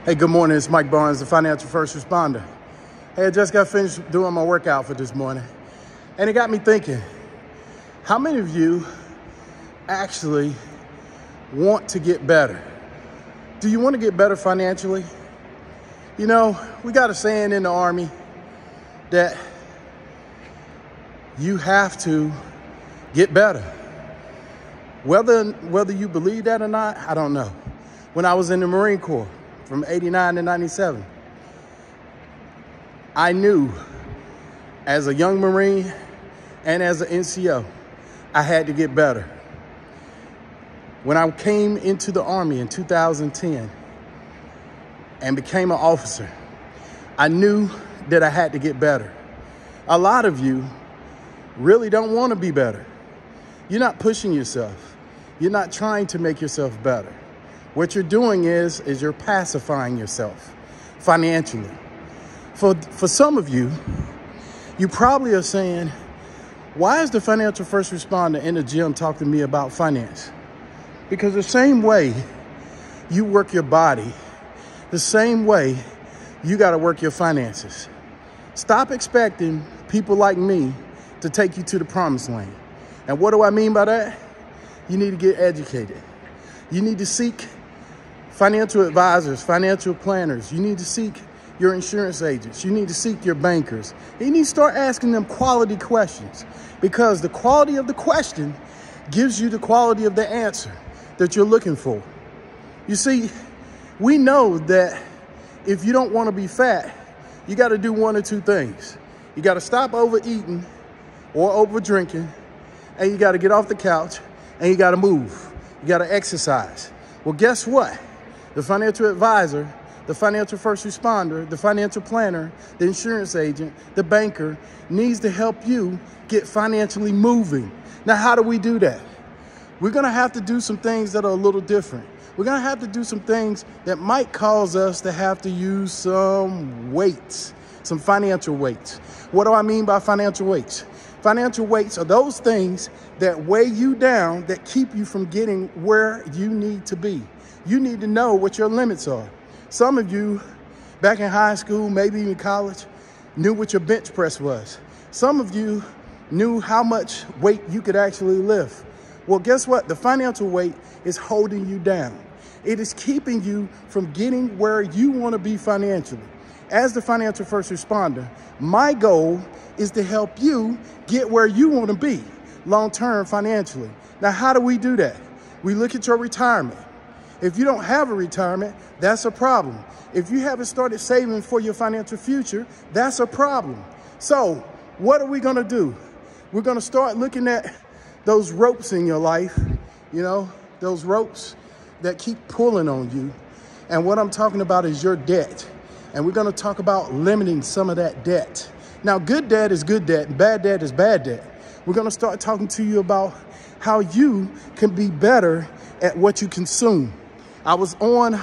Hey, good morning. It's Mike Barnes, the financial first responder. Hey, I just got finished doing my workout for this morning, and it got me thinking, how many of you actually want to get better? Do you want to get better financially? You know, we got a saying in the Army that you have to get better. Whether you believe that or not, I don't know. When I was in the Marine Corps, from 89 to 97, I knew as a young Marine and as an NCO, I had to get better. When I came into the Army in 2010 and became an officer, I knew that I had to get better. A lot of you really don't want to be better. You're not pushing yourself. You're not trying to make yourself better. What you're doing is you're pacifying yourself financially. For some of you, you probably are saying, why is the financial first responder in the gym talking to me about finance? Because the same way you work your body, the same way you got to work your finances. Stop expecting people like me to take you to the promised land. And what do I mean by that? You need to get educated. You need to seek financial advisors, financial planners. You need to seek your insurance agents. You need to seek your bankers. You need to start asking them quality questions, because the quality of the question gives you the quality of the answer that you're looking for. You see, we know that if you don't want to be fat, you got to do one or two things. You got to stop overeating or over drinking, and you got to get off the couch, and you got to move. You got to exercise. Well, guess what? The financial advisor, the financial first responder, the financial planner, the insurance agent, the banker needs to help you get financially moving. Now, how do we do that? We're going to have to do some things that are a little different. We're going to have to do some things that might cause us to have to use some weights, some financial weights. What do I mean by financial weights? Financial weights are those things that weigh you down, that keep you from getting where you need to be. You need to know what your limits are. Some of you back in high school, maybe even college, knew what your bench press was. Some of you knew how much weight you could actually lift. Well, guess what? The financial weight is holding you down. It is keeping you from getting where you want to be financially. As the financial first responder, my goal is to help you get where you want to be long-term financially. Now, how do we do that? We look at your retirement. If you don't have a retirement, that's a problem. If you haven't started saving for your financial future, that's a problem. So what are we going to do? We're going to start looking at those ropes in your life, you know, those ropes that keep pulling on you. And what I'm talking about is your debt. And we're going to talk about limiting some of that debt. Now, good debt is good debt, and bad debt is bad debt. We're going to start talking to you about how you can be better at what you consume. I was on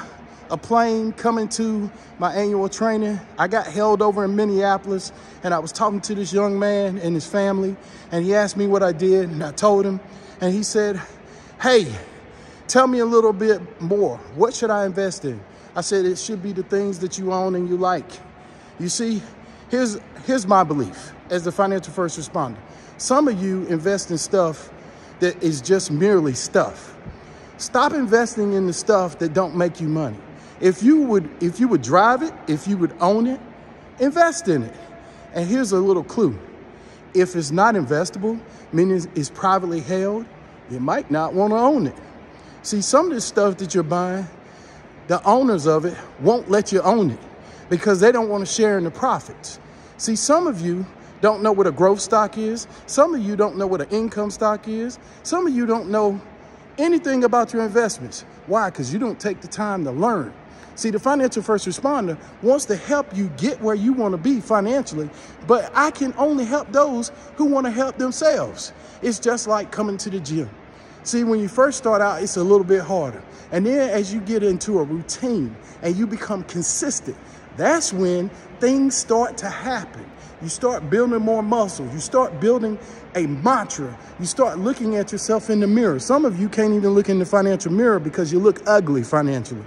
a plane coming to my annual training. I got held over in Minneapolis, and I was talking to this young man and his family, and he asked me what I did, and I told him, and he said, hey, tell me a little bit more. What should I invest in? I said, it should be the things that you own and you like. You see, here's my belief as the financial first responder. Some of you invest in stuff that is just merely stuff. Stop investing in the stuff that don't make you money. If you would drive it, if you would own it, invest in it. And here's a little clue. If it's not investable, meaning it's privately held, you might not want to own it. See, some of this stuff that you're buying, the owners of it won't let you own it because they don't want to share in the profits. See, some of you don't know what a growth stock is. Some of you don't know what an income stock is. Some of you don't know anything about your investments. Why? Because you don't take the time to learn. See, the financial first responder wants to help you get where you want to be financially, but I can only help those who want to help themselves. It's just like coming to the gym. See, when you first start out, it's a little bit harder. And then as you get into a routine and you become consistent, that's when things start to happen. You start building more muscle. You start building a mantra. You start looking at yourself in the mirror. Some of you can't even look in the financial mirror because you look ugly financially.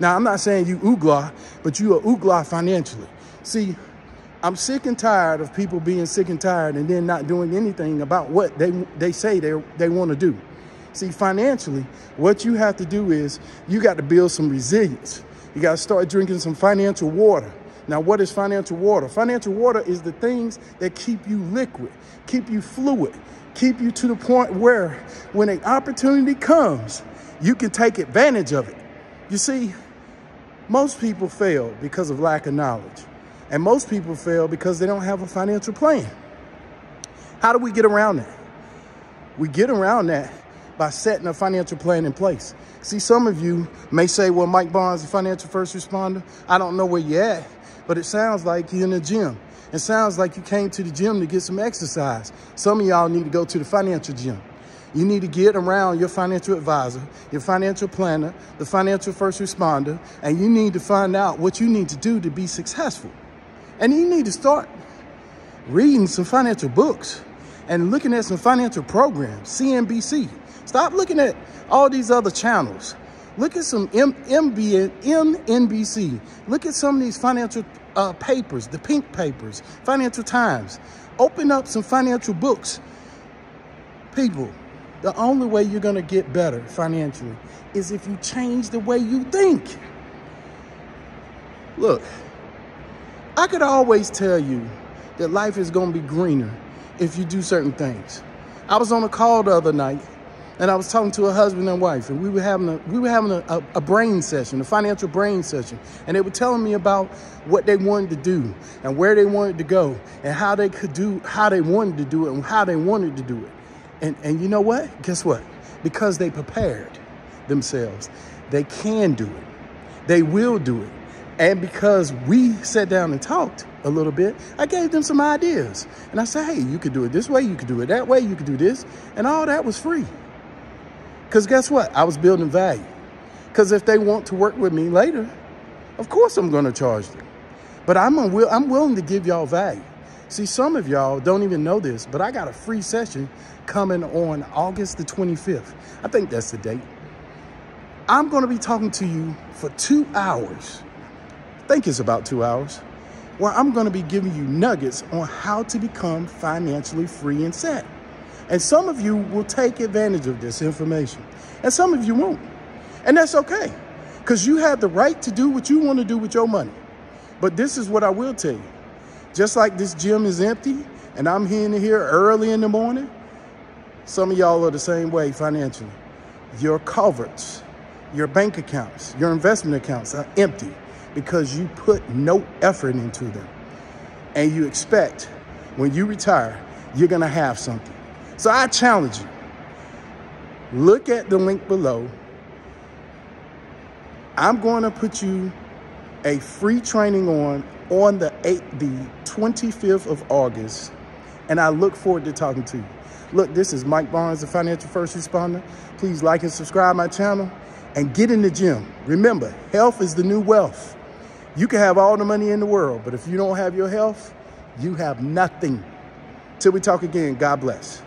Now, I'm not saying you oogla, but you are oogla financially. See, I'm sick and tired of people being sick and tired and then not doing anything about what they say they want to do. See, financially, what you have to do is you got to build some resilience. You got to start drinking some financial water. Now, what is financial water? Financial water is the things that keep you liquid, keep you fluid, keep you to the point where when an opportunity comes, you can take advantage of it. You see, most people fail because of lack of knowledge. And most people fail because they don't have a financial plan. How do we get around that? We get around that by setting a financial plan in place. See, some of you may say, well, Mike Barnes, a financial first responder, I don't know where you're at, but it sounds like you're in the gym. It sounds like you came to the gym to get some exercise. Some of y'all need to go to the financial gym. You need to get around your financial advisor, your financial planner, the financial first responder, and you need to find out what you need to do to be successful. And you need to start reading some financial books and looking at some financial programs, CNBC. Stop looking at all these other channels. Look at some MNBC. Look at some of these financial papers, the pink papers, Financial Times. Open up some financial books. People, the only way you're going to get better financially is if you change the way you think. Look, I could always tell you that life is going to be greener if you do certain things. I was on a call the other night, and I was talking to a husband and wife, and we were having a brain session, a financial brain session, and they were telling me about what they wanted to do and where they wanted to go and how they could do, how they wanted to do it and how they wanted to do it. And you know what? Guess what? Because they prepared themselves, they can do it. They will do it. And because we sat down and talked a little bit, I gave them some ideas. And I said, hey, you could do it this way, you could do it that way, you could do this. And all that was free. Because guess what? I was building value. Because if they want to work with me later, of course I'm going to charge them. But I'm willing to give y'all value. See, some of y'all don't even know this, but I got a free session coming on August the 25th. I think that's the date. I'm going to be talking to you for 2 hours. I think it's about 2 hours, where I'm going to be giving you nuggets on how to become financially free and set. And some of you will take advantage of this information, and some of you won't. And that's okay, because you have the right to do what you want to do with your money. But this is what I will tell you. Just like this gym is empty, and I'm here early in the morning, some of y'all are the same way financially. Your cupboards, your bank accounts, your investment accounts are empty because you put no effort into them. And you expect when you retire, you're going to have something. So I challenge you. Look at the link below. I'm going to put you a free training on the 25th of August. And I look forward to talking to you. Look, this is Mike Barnes, the financial first responder. Please like and subscribe my channel and get in the gym. Remember, health is the new wealth. You can have all the money in the world, but if you don't have your health, you have nothing. Till we talk again, God bless.